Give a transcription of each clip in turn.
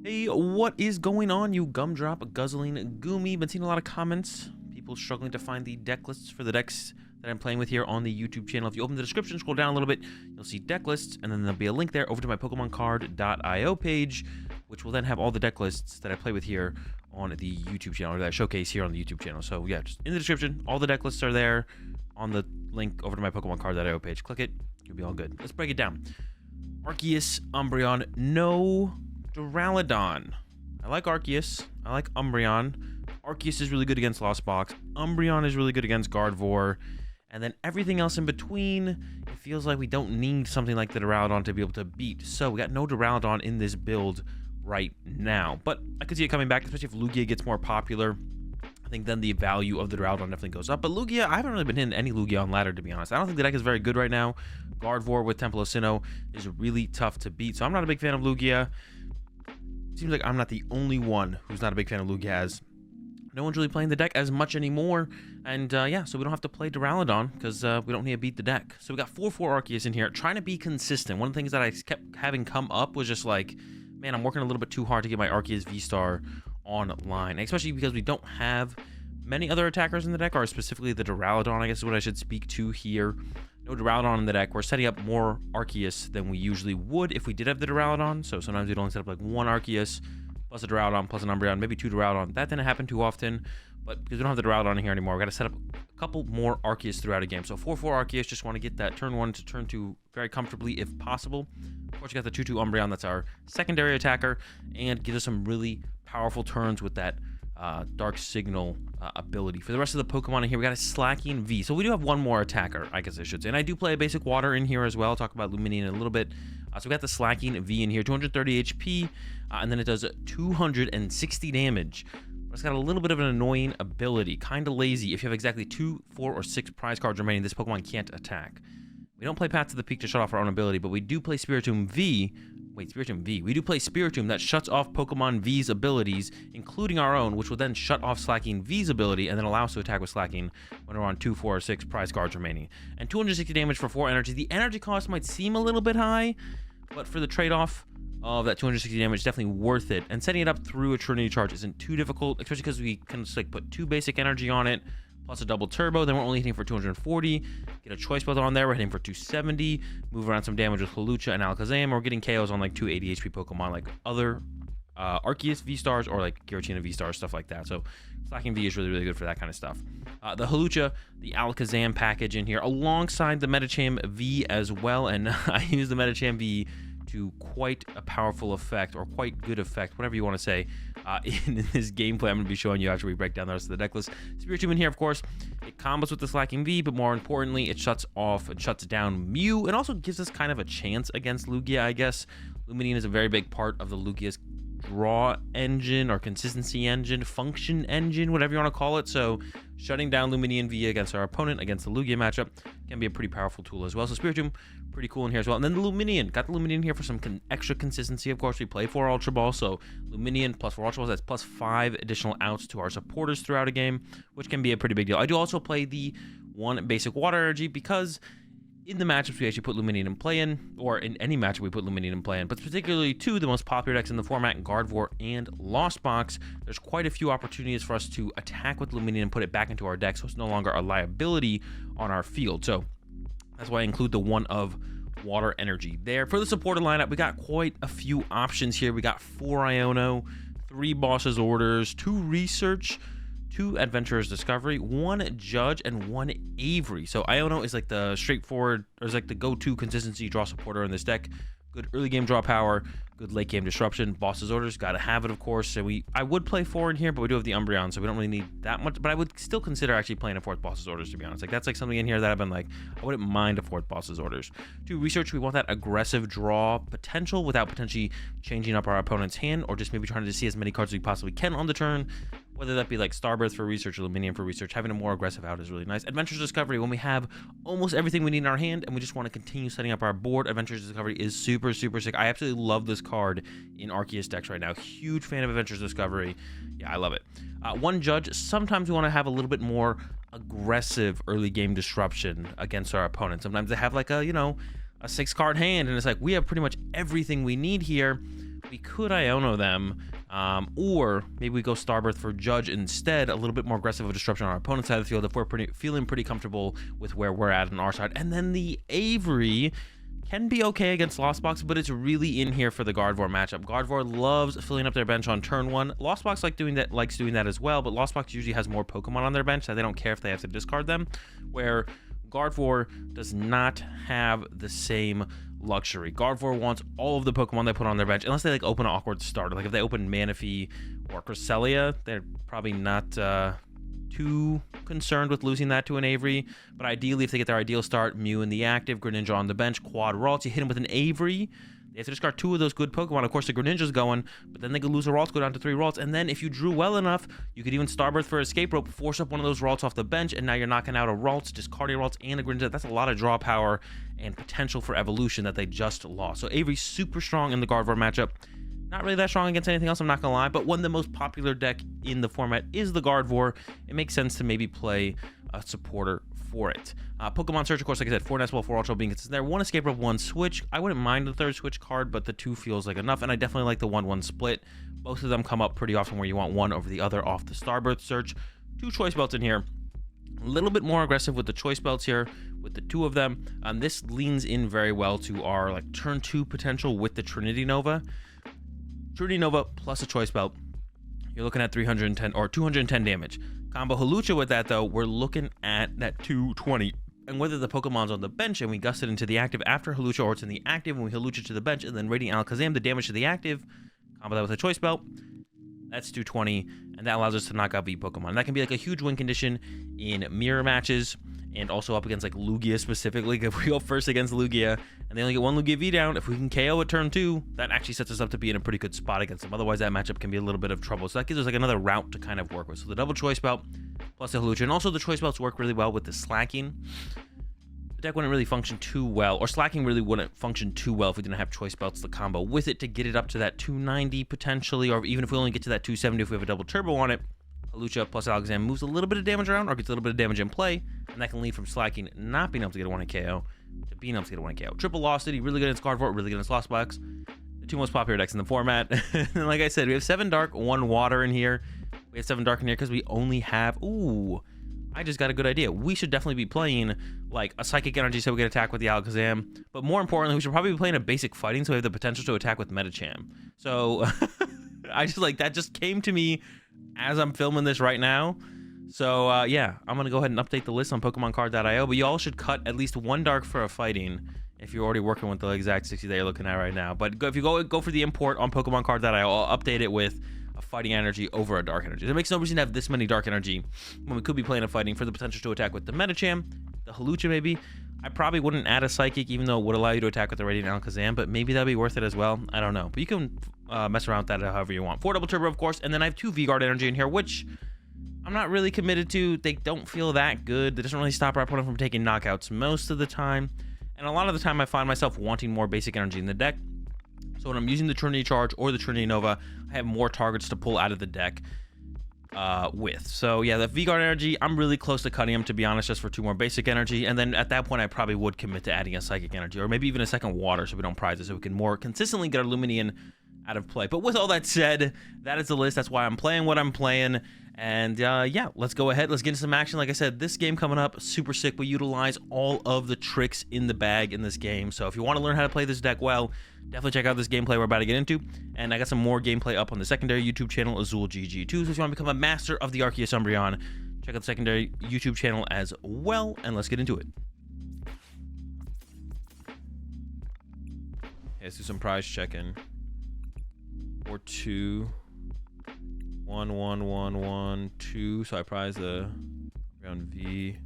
Hey, what is going on, you gumdrop guzzling goomy? Been seeing a lot of comments. People struggling to find the deck lists for the decks that I'm playing with here on the YouTube channel. If you open the description, scroll down a little bit, you'll see deck lists, and then there'll be a link there over to my PokemonCard.io page, which will then have all the deck lists that I play with here on the YouTube channel, or that I showcase here on the YouTube channel. So yeah, just in the description, all the deck lists are there on the link over to my PokemonCard.io page. Click it, you'll be all good. Let's break it down. Arceus Umbreon, no Duraludon. I like Arceus. I like Umbreon. Arceus is really good against Lost Box. Umbreon is really good against Gardevoir. And then everything else in between, it feels like we don't need something like the Duraludon to be able to beat. So we got no Duraludon in this build right now. But I could see it coming back, especially if Lugia gets more popular. I think then the value of the Duraludon definitely goes up. But Lugia, I haven't really been hitting any Lugia on ladder, to be honest. I don't think the deck is very good right now. Gardevoir with Temple of Sinnoh is really tough to beat. So I'm not a big fan of Lugia. Seems like I'm not the only one who's not a big fan of Lugia, as no one's really playing the deck as much anymore. And yeah, so we don't have to play Duraludon because we don't need to beat the deck. So we got 4/4 Arceus in here, trying to be consistent. One of the things that I kept having come up was just like, man, I'm working a little bit too hard to get my Arceus V-Star online, especially because we don't have many other attackers in the deck, or specifically the Duraludon, I guess is what I should speak to here. No Duraludon in the deck. We're setting up more Arceus than we usually would if we did have the Duraludon. So sometimes we'd only set up like one Arceus plus a Duraludon plus an Umbreon, maybe two Duraludon. That didn't happen too often, but because we don't have the Duraludon in here anymore, we got to set up a couple more Arceus throughout a game. So 4/4 Arceus, just want to get that turn 1 to turn 2 very comfortably if possible. Of course, you got the 2/2 Umbreon, that's our secondary attacker, and gives us some really powerful turns with that Dark Signal ability. For the rest of the Pokemon in here, we got a Slacking V. So we do have one more attacker, I guess I should say. And I do play a basic water in here as well. I'll talk about Lumineon in a little bit. So we got the Slacking V in here, 230 HP, and then it does 260 damage. But it's got a little bit of an annoying ability, kind of lazy. If you have exactly 2, 4, or 6 prize cards remaining, this Pokemon can't attack. We don't play Path to the Peak to shut off our own ability, but we do play Spiritomb V. Wait, Spiritomb V. We do play Spiritomb that shuts off Pokemon V's abilities, including our own, which will then shut off Slacking V's ability and then allow us to attack with Slacking when we're on 2, 4, or 6 prize cards remaining. And 260 damage for 4 energy. The energy cost might seem a little bit high, but for the trade-off of that 260 damage, definitely worth it. And setting it up through a Trinity Charge isn't too difficult, especially because we can just like put 2 basic energy on it, plus a double turbo. Then we're only hitting for 240. Get a choice belt on there. We're hitting for 270. Move around some damage with Hawlucha and Alakazam. We're getting KOs on like 280 HP Pokemon, like other Arceus V-Stars or like Giratina V-Stars, stuff like that. So Slacking V is really, really good for that kind of stuff. The Hawlucha, the Alakazam package in here, alongside the Medicham V as well. And I use the Medicham V to quite a powerful effect, or quite good effect, whatever you want to say, in this gameplay I'm going to be showing you after we break down the rest of the deck list. Spiritomb in here, of course, it combos with the Slacking V, but more importantly, it shuts off and shuts down Mew, and also gives us kind of a chance against Lugia, I guess. Lumineon is a very big part of the Lugia's draw engine, or consistency engine, function engine, whatever you want to call it. So shutting down Lumineon V against our opponent, against the Lugia matchup, can be a pretty powerful tool as well. So Spiritomb, pretty cool in here as well. And then the Lumineon, got the Lumineon here for some extra consistency. Of course, we play 4 Ultra Balls, so Lumineon plus 4 Ultra Balls, that's plus 5 additional outs to our supporters throughout a game, which can be a pretty big deal. I do also play the 1 basic water energy, because in the matchups we actually put Lumineon in play in, or in any matchup we put Lumineon in play in, but particularly 2 of the most popular decks in the format, Gardevoir and Lost Box, there's quite a few opportunities for us to attack with Lumineon and put it back into our deck, so it's no longer a liability on our field. So that's why I include the 1 of water energy there. For the supported lineup, we got quite a few options here. We got 4 Iono, 3 Boss's Orders, 2 Research, 2 Adventurer's Discovery, 1 Judge, and 1 Avery. So Iono is like the straightforward, or is like the go-to consistency draw supporter in this deck. Good early game draw power, good late game disruption. Boss's Orders, gotta have it, of course. So I would play 4 in here, but we do have the Umbreon, so we don't really need that much. But I would still consider actually playing a 4th Boss's Orders, to be honest. Like, that's like something in here that I've been like, I wouldn't mind a 4th Boss's Orders. 2 Research, we want that aggressive draw potential without potentially changing up our opponent's hand, or just maybe trying to see as many cards as we possibly can on the turn. Whether that be like Starbirth for Research or Lumineon for Research, having a more aggressive out is really nice. Adventure's Discovery, when we have almost everything we need in our hand and we just want to continue setting up our board, Adventure's Discovery is super, super sick. I absolutely love this card in Arceus decks right now. Huge fan of Adventure's Discovery. Yeah, I love it. 1 Judge, sometimes we want to have a little bit more aggressive early game disruption against our opponent. Sometimes they have like a, you know, a 6-card hand, and it's like, we have pretty much everything we need here. we could Iono them, or maybe we go Starbirth for Judge instead, a little bit more aggressive of disruption on our opponent's side of the field if we're feeling pretty comfortable with where we're at on our side. And then the Avery can be okay against Lost Box, but it's really in here for the Gardevoir matchup. Gardevoir loves filling up their bench on turn 1. Lost Box likes doing that as well, but Lost Box usually has more Pokemon on their bench that they don't care if they have to discard them, where Gardevoir does not have the same luxury. Gardevoir wants all of the Pokemon they put on their bench, unless they like open an awkward starter. Like if they open Manaphy or Cresselia, they're probably not too concerned with losing that to an Avery. But ideally, if they get their ideal start, Mew in the active, Greninja on the bench, quad Ralts, you hit him with an Avery, they have to discard 2 of those good Pokemon. Of course, the Greninja's going, but then they could lose a Ralts, go down to 3 Ralts, and then if you drew well enough, you could even Starbirth for Escape Rope, force up one of those Ralts off the bench, and now you're knocking out a Ralts, discarding Ralts, and a Greninja. That's a lot of draw power and potential for evolution that they just lost. So Avery's super strong in the Gardevoir matchup. Not really that strong against anything else, I'm not gonna lie, but when the most popular deck in the format is the Gardevoir, it makes sense to maybe play a supporter for it. Pokemon Search, of course, like I said, 4 Nest Ball, 4 Ultra being consistent there. 1 Escape Rope, 1 Switch. I wouldn't mind the 3rd Switch card, but the 2 feels like enough, and I definitely like the 1-1 split. Both of them come up pretty often where you want one over the other off the Starbirth Search. 2 Choice Belts in here. A little bit more aggressive with the Choice Belts here, with the 2 of them. This leans in very well to our like turn 2 potential with the Trinity Nova. Trinity Nova plus a Choice Belt, you're looking at 310 or 210 damage. Combo Hawlucha with that, though, we're looking at that 220. And whether the Pokemon's on the bench and we gust it into the active after Hawlucha, or it's in the active and we Hawlucha to the bench and then Radiant Alakazam, the damage to the active, combo that with a Choice Belt, that's 220, and that allows us to knock out V Pokemon. That can be like a huge win condition in mirror matches, and also up against like Lugia specifically. If we go first against Lugia and they only get 1 Lugia V down, if we can KO at turn 2, that actually sets us up to be in a pretty good spot against them. Otherwise, that matchup can be a little bit of trouble. So that gives us like another route to kind of work with. So the double Choice Belt plus the Hawlucha, and also the Choice Belts work really well with the slacking. The deck wouldn't really function too well, or slacking really wouldn't function too well if we didn't have Choice Belts to combo with it to get it up to that 290 potentially, or even if we only get to that 270 if we have a double turbo on it. Hawlucha plus Alakazam moves a little bit of damage around, or gets a little bit of damage in play, and that can lead from slacking not being able to get a 1-hit KO to being able to get a 1-hit KO. Triple Lost City, really good against Gardevoir, really good against Lost Box. The 2 most popular decks in the format. And like I said, we have 7 Dark, 1 Water in here. We have 7 Dark in here because we only have... Ooh, I just got a good idea. We should definitely be playing like a Psychic Energy so we can attack with the Alakazam. But more importantly, we should probably be playing a basic Fighting so we have the potential to attack with Medicham. So I just like that just came to me as I'm filming this right now. So yeah, I'm gonna go ahead and update the list on PokemonCard.io, but you all should cut at least 1 Dark for a Fighting if you're already working with the exact 60 that you're looking at right now. But if you go for the import on PokemonCard.io, I'll update it with a Fighting Energy over a Dark Energy. There makes no reason to have this many Dark Energy when we could be playing a Fighting for the potential to attack with the Medicham, the Hawlucha maybe. I probably wouldn't add a Psychic, even though it would allow you to attack with the Radiant Alakazam, but maybe that'd be worth it as well. I don't know. But you can mess around with that however you want. 4 Double Turbo, of course, and then I have 2 V-Guard Energy in here, which I'm not really committed to. They don't feel that good. That doesn't really stop our opponent from taking knockouts most of the time. And a lot of the time, I find myself wanting more basic energy in the deck. So when I'm using the Trinity Charge or the Trinity Nova, I have more targets to pull out of the deck with. So yeah, the V-Guard Energy, I'm really close to cutting them, to be honest, just for 2 more basic energy. And then at that point, I probably would commit to adding a Psychic Energy, or maybe even a second Water so we don't prize it, so we can more consistently get our Lumineon out of play. But with all that said, that is the list. That's why I'm playing what I'm playing. And yeah, let's go ahead. Let's get into some action. Like I said, this game coming up, super sick. We utilize all of the tricks in the bag in this game. So if you want to learn how to play this deck well, definitely check out this gameplay we're about to get into. And I got some more gameplay up on the secondary YouTube channel, AzulGG too. So if you want to become a master of the Arceus Umbreon, check out the secondary YouTube channel as well. And let's get into it. Okay, let's do some prize check-in. 4-2. 1 1 1 1 2. So I prize the round V.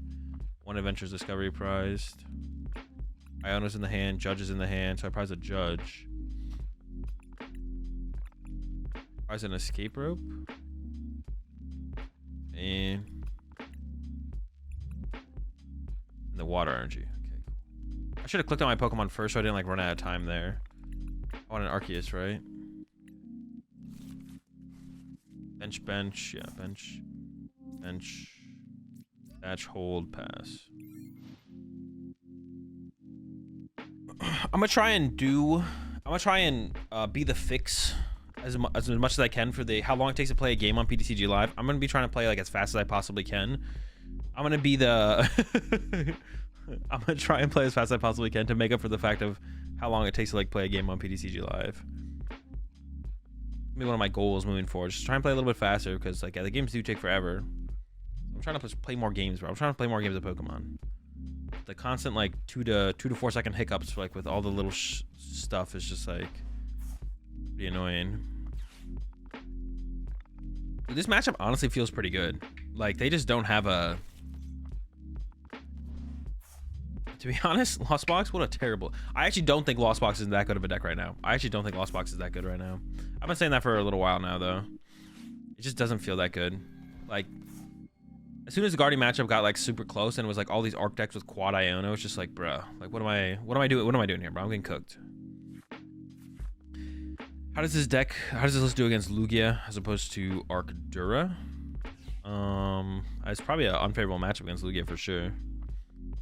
1 Adventures Discovery prized. Iono's in the hand. Judge is in the hand. So I prize a Judge. Prize an Escape Rope. And the Water Energy. Okay, cool. I should have clicked on my Pokemon first so I didn't like run out of time there. I want an Arceus, right? Bench, yeah, bench, batch, hold, pass. I'm gonna try and do I'm gonna try and be the fix as much as I can for the how long it takes to play a game on PTCG Live. I'm gonna be trying to play like as fast as I possibly can. I'm gonna be the I'm gonna try and play as fast as I possibly can to make up for the fact of how long it takes to like play a game on PTCG Live. Maybe one of my goals moving forward, just try and play a little bit faster because like the games do take forever. I'm trying to play more games, bro. I'm trying to play more games of Pokemon. The constant like 2 to 4 second hiccups like with all the little stuff is just like pretty annoying. This matchup honestly feels pretty good. Like they just don't have a, to be honest, Lost Box, what a terrible. I actually don't think Lost Box is that good of a deck right now. I actually don't think Lost Box is that good right now. I've been saying that for a little while now though. It just doesn't feel that good. Like as soon as the Guardian matchup got like super close and it was like all these arc decks with quad Iono, it's just like, bruh, like what am I doing here, bro? I'm getting cooked. How does this list do against Lugia as opposed to Arcdura? It's probably an unfavorable matchup against Lugia for sure.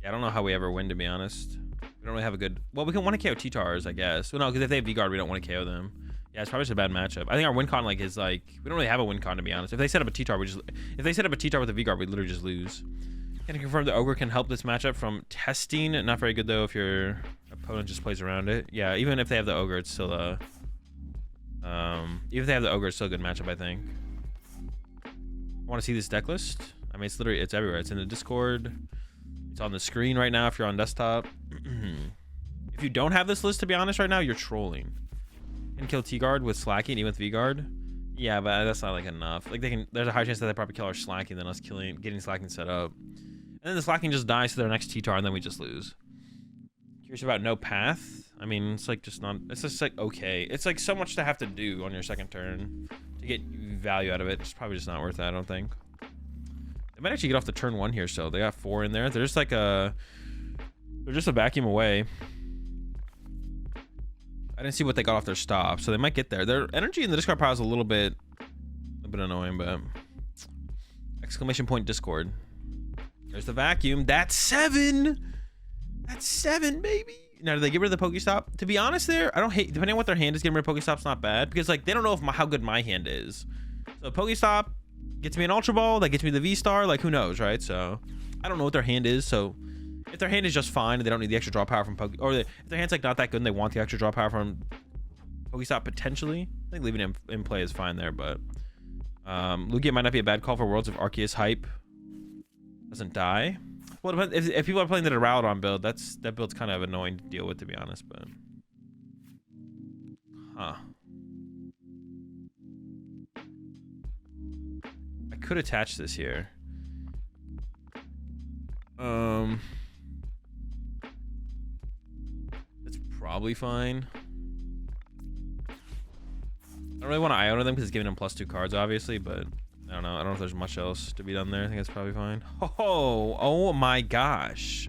Yeah, I don't know how we ever win, to be honest. We don't really have a good, well, we can want to KO T-Tars, I guess. Well, no, because if they have V-Guard, we don't want to KO them. Yeah, it's probably just a bad matchup. I think our win con like is like, we don't really have a win con, to be honest. If they set up a T-Tar, if they set up a T-Tar with a V-Guard, we literally just lose. Can I confirm the Ogre can help this matchup from testing? Not very good though if your opponent just plays around it. Yeah, even if they have the Ogre, it's still a, even if they have the Ogre, it's still a good matchup, I think. I want to see this deck list. I mean, it's everywhere. It's in the Discord. It's on the screen right now if you're on desktop. If you don't have this list, to be honest, right now, you're trolling. Can kill T-Guard with Slacking, even with V-Guard. Yeah, but that's not like enough. Like there's a high chance that they probably kill our Slacking than us getting Slacking set up. And then the Slacking just dies to their next T-Tar and then we just lose. Curious about no path. I mean, it's like just not, it's just like okay. It's like so much to have to do on your second turn to get value out of it. It's probably just not worth it, I don't think. They might actually get off the turn 1 here still. They got 4 in there. They're just like they're just a vacuum away. I didn't see what they got off their stop, so they might get there. Their energy in the discard pile is a little bit annoying, but exclamation point Discord. There's the vacuum. That's 7. That's 7, baby. Now, do they get rid of the Pokestop? To be honest, I don't hate, depending on what their hand is, getting rid of Pokestop's not bad because like they don't know how good my hand is. So Pokestop gets me an Ultra Ball, that gets me the V-Star, like who knows, right? So I don't know what their hand is, so if their hand is just fine and they don't need the extra draw power from if their hand's like not that good and they want the extra draw power from Pokestop potentially, I think leaving him in play is fine there, but Lugia might not be a bad call for Worlds if Arceus hype doesn't die. Well, if people are playing the Duraludon build, that build's kind of annoying to deal with, to be honest, but huh. I could attach this here. It's probably fine. I don't really want to Iono them because it's giving them +2 cards, obviously, but I don't know. I don't know if there's much else to be done there. I think it's probably fine. Oh my gosh.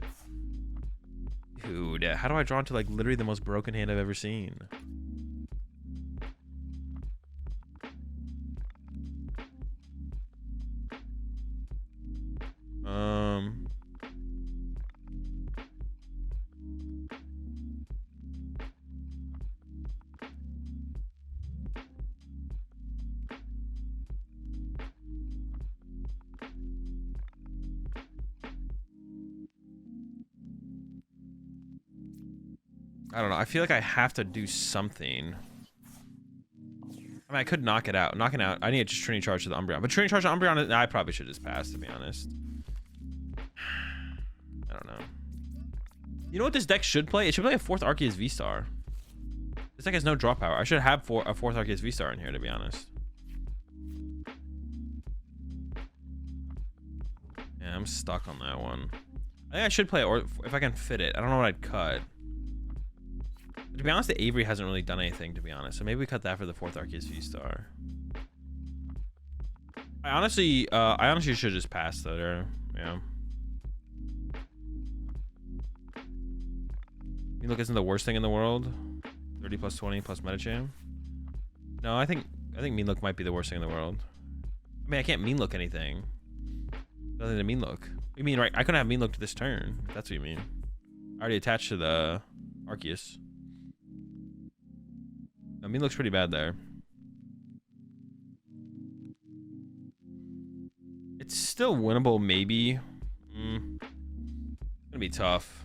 Dude, how do I draw into like literally the most broken hand I've ever seen? I don't know. I feel like I have to do something. I mean, I could knock it out. Knocking out. I need to just Trinity Charge to the Umbreon. But Trinity Charge to Umbreon, I probably should just pass, to be honest. I don't know. You know what this deck should play? It should play a 4th Arceus V-Star. This deck has no draw power. I should have a 4th Arceus V-Star in here, to be honest. Yeah, I'm stuck on that one. I think I should play it, or if I can fit it. I don't know what I'd cut. To be honest, the Avery hasn't really done anything, to be honest. So maybe we cut that for the 4th Arceus V-Star. I honestly should just pass though. There, yeah. You look, isn't the worst thing in the world. 30 + 20 + Medicham. No, I think mean look might be the worst thing in the world. I mean, I can't mean look anything. Nothing to mean look. You mean right? I couldn't have mean look to this turn. If that's what you mean. I already attached to the Arceus. I mean, looks pretty bad there. It's still winnable, maybe. Gonna be tough.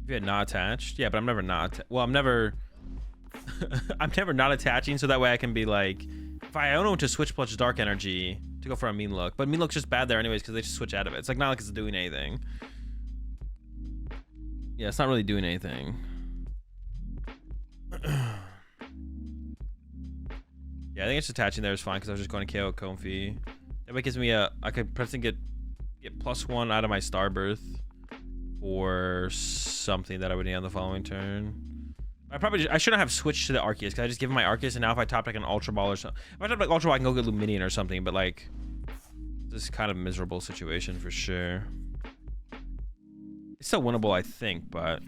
If you had not attached, yeah, but I'm never not. Well, I'm never. I'm never not attaching, so that way I can be like, if I own to switch plus dark energy to go for a mean look, but mean look's just bad there anyways because they just switch out of it. It's like not like it's doing anything. Yeah, it's not really doing anything. Yeah, I think it's attaching there is fine because I was just going to KO Comfy. That way gives me a, I could present get +1 out of my Starbirth for something that I would need on the following turn. I shouldn't have switched to the Arceus because I just give him my Arceus, and now if I top like an Ultra Ball or something, if I top like Ultra Ball, I can go get Luminion or something. But like, this is kind of a miserable situation for sure. It's still winnable, I think, but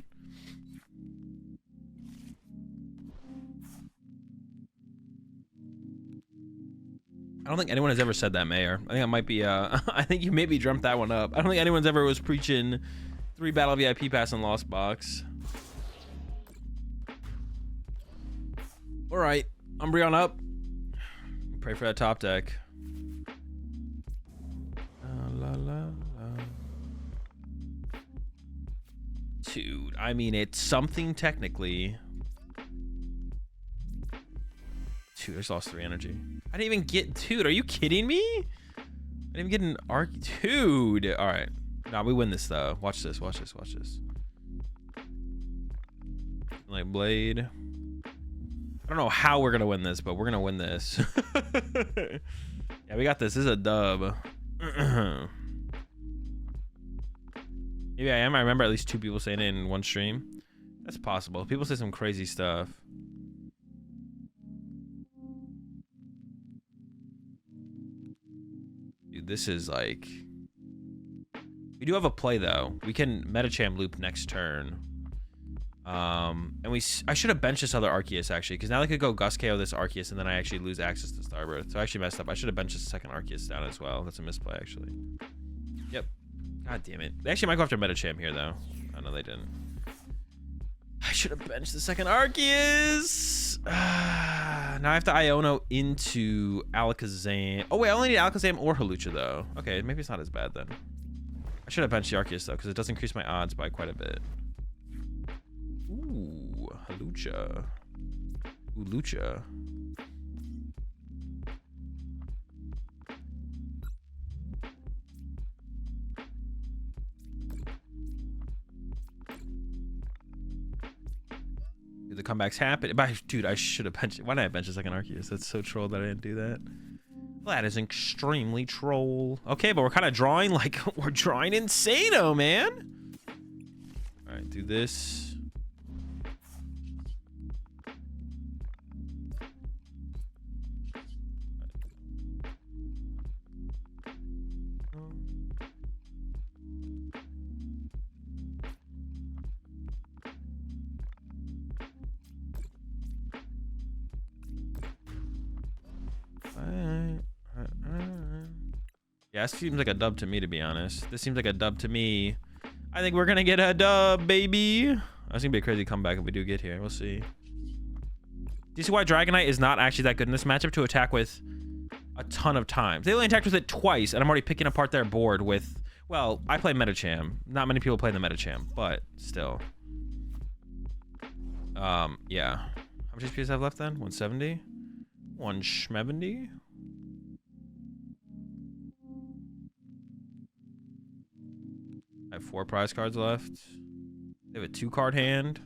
I don't think anyone has ever said that, Mayor. I think it might be, I think you maybe dreamt that one up. I don't think anyone's ever was preaching 3 battle VIP pass and Lost Box. All right, Umbreon up. Pray for that top deck. La, la, la. Dude, I mean, it's something technically. Dude, I just lost 3 energy. I didn't even get, dude, are you kidding me? I didn't even get an arc, dude. All right, nah, we win this though. Watch this, watch this, watch this. Like Blade. I don't know how we're gonna win this, but we're gonna win this. Yeah, we got this. This is a dub. Maybe I am. I remember at least 2 people saying it in one stream. That's possible. People say some crazy stuff. Dude, this is like... We do have a play, though. We can Metacham loop next turn. And I should have benched this other Arceus, actually, because now they could go Gust KO this Arceus, and then I actually lose access to Starbirth. So I actually messed up. I should have benched this second Arceus down as well. That's a misplay, actually. Yep. God damn it. They actually might go after Metacham here, though. Oh, no, they didn't. I should have benched the second Arceus. Now I have to Iono into Alakazam. Oh, wait, I only need Alakazam or Hawlucha, though. Okay, maybe it's not as bad, then. I should have benched the Arceus, though, because it does increase my odds by quite a bit. Ooh, Hawlucha. Ooh, Lucha. The comebacks happen. But dude, I should have benched. Why did I bench a second Arceus? That's so troll that I didn't do that. Well, that is extremely troll. Okay, but we're kind of drawing like we're drawing Insano, man. All right, do this. Yeah, this seems like a dub to me, to be honest. This seems like a dub to me. I think we're gonna get a dub, baby. That's gonna be a crazy comeback if we do get here. We'll see. Do you see why Dragonite is not actually that good in this matchup to attack with a ton of times? They only attacked with it twice, and I'm already picking apart their board with... Well, I play Metacham. Not many people play the Metacham, but still. Yeah. How much HP does I have left then? 170? 170? I have 4 prize cards left. They have a 2-card hand.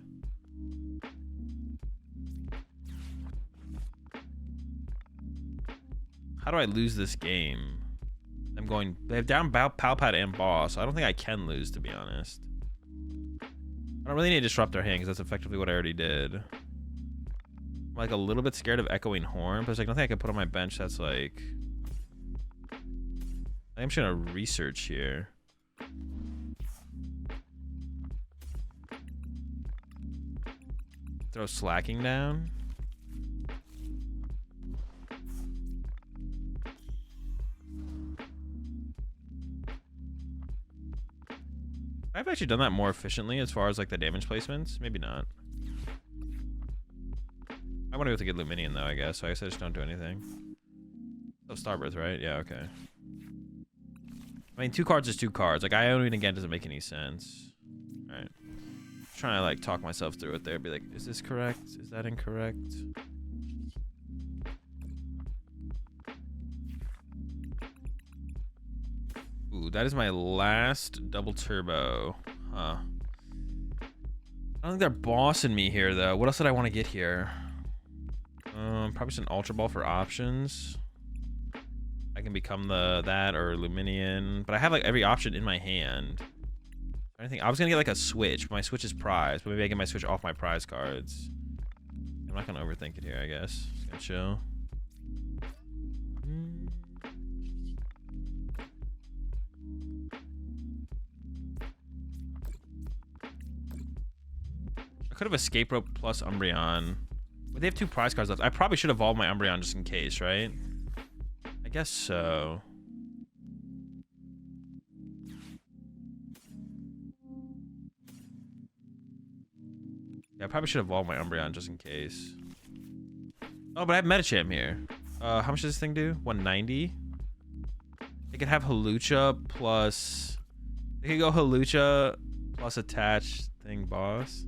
How do I lose this game? I'm going... They have down Palpad and Boss. I don't think I can lose, to be honest. I don't really need to disrupt their hand, because that's effectively what I already did. I'm like a little bit scared of Echoing Horn, but there's like nothing I can put on my bench that's like... I'm just gonna research here. Throw Slacking down. I've actually done that more efficiently as far as like the damage placements. Maybe not. I want to go to get Luminion though, I guess. So I guess I just don't do anything. Oh, Starbirth, right? Yeah, okay. I mean, 2 cards is 2 cards. Like, Ionin again doesn't make any sense. Alright. Trying to, like, talk myself through it there. Be like, is this correct? Is that incorrect? Ooh, that is my last double turbo. Huh. I don't think they're bossing me here, though. What else did I want to get here? Probably just an Ultra Ball for options. I can become that or Luminion, but I have like every option in my hand. I think I was gonna get like a Switch, but my Switch is prize, but maybe I get my Switch off my prize cards. I'm not gonna overthink it here, I guess. Just gonna chill. I could have Escape Rope plus Umbreon. But they have 2 prize cards left. I probably should evolve my Umbreon just in case, right? I guess so. Yeah, I probably should evolve my Umbreon just in case. Oh, but I have Medicham here. How much does this thing do? 190? They could have Hawlucha plus... They could go Hawlucha plus attach thing boss.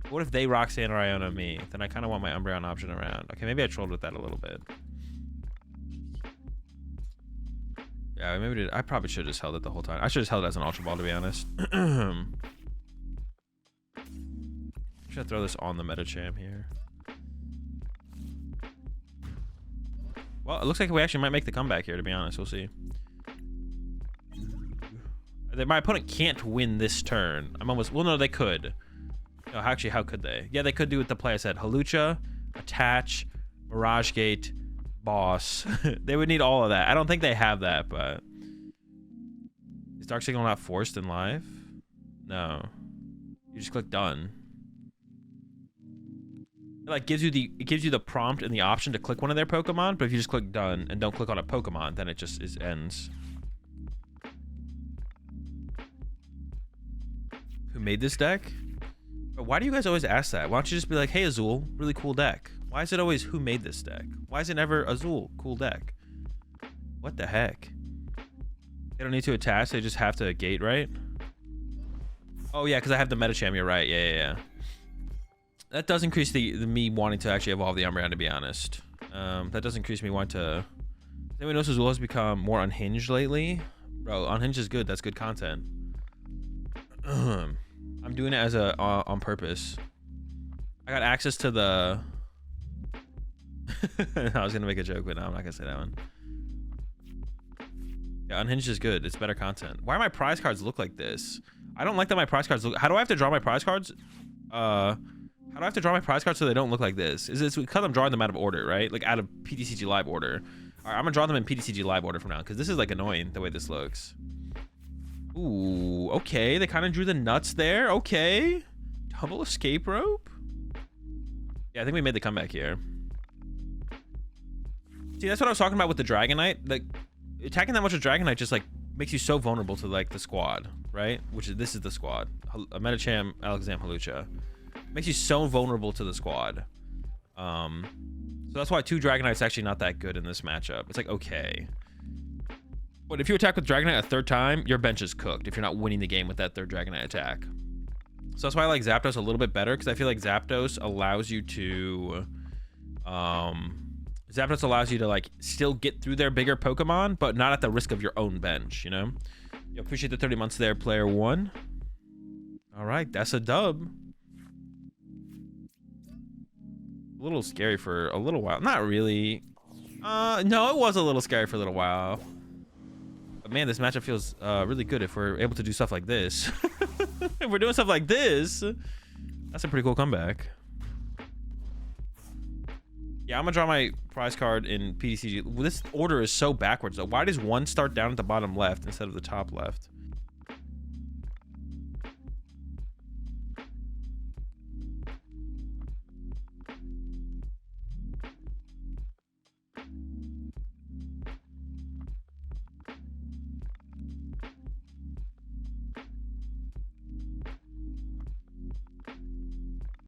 What if they Roxanne or Iona me? Then I kind of want my Umbreon option around. Okay, maybe I trolled with that a little bit. Yeah, maybe I probably should have just held it the whole time. I should have held it as an Ultra Ball, to be honest. Should I throw this on the Medicham here? Well, it looks like we actually might make the comeback here, to be honest. We'll see. My opponent can't win this turn. I'm almost... Well, no, they could. No, actually, how could they? Yeah, they could do what the play I said. Hawlucha, attach, Mirage Gate, boss. They would need all of that. I don't think they have that, but... Is Dark Signal not forced in live? No. You just click done. It like gives you the prompt and the option to click one of their Pokemon, but if you just click done and don't click on a Pokemon, then it just ends. Who made this deck? But why do you guys always ask that? Why don't you just be like, hey Azul, really cool deck? Why is it always who made this deck? Why is it never Azul, cool deck? What the heck? They don't need to attach, they just have to gate, right? Oh yeah, because I have the Medicham, you're right. Yeah. That does increase the me wanting to actually evolve the Umbreon, to be honest. That does increase me wanting to... Anyone knows Azul has become more unhinged lately? Bro, unhinged is good, that's good content. I'm doing it as a on purpose. I got access to the... I was gonna make a joke, but no, I'm not gonna say that one. Yeah, unhinged is good. It's better content. Why do my prize cards look like this? I don't like that my prize cards look... How do I have to draw my prize cards? How do I have to draw my prize cards so they don't look like this? Is it because I'm drawing them out of order, right? Like out of PTCG live order. All right, I'm gonna draw them in PTCG live order from now because this is like annoying the way this looks. Ooh, okay. They kind of drew the nuts there. Okay. Double escape rope. Yeah, I think we made the comeback here. See, that's what I was talking about with the Dragonite. Like, attacking that much with Dragonite just like makes you so vulnerable to like the squad, right? This is the squad. A Medicham, Alakazam, Hawlucha. Makes you so vulnerable to the squad. So that's why 2 Dragonite's actually not that good in this matchup. It's like, okay. But if you attack with Dragonite a 3rd time, your bench is cooked if you're not winning the game with that 3rd Dragonite attack. So that's why I like Zapdos a little bit better, because I feel like Zapdos allows you to... Zapdos allows you to like still get through their bigger Pokemon, but not at the risk of your own bench, you know? You appreciate the 30 months there, player 1. All right, that's a dub. A little scary for a little while. Not really. No, it was a little scary for a little while. But man, this matchup feels really good if we're able to do stuff like this. If we're doing stuff like this, that's a pretty cool comeback. Yeah, I'm gonna draw my prize card in PTCG. This order is so backwards though. Why does 1 start down at the bottom left instead of the top left?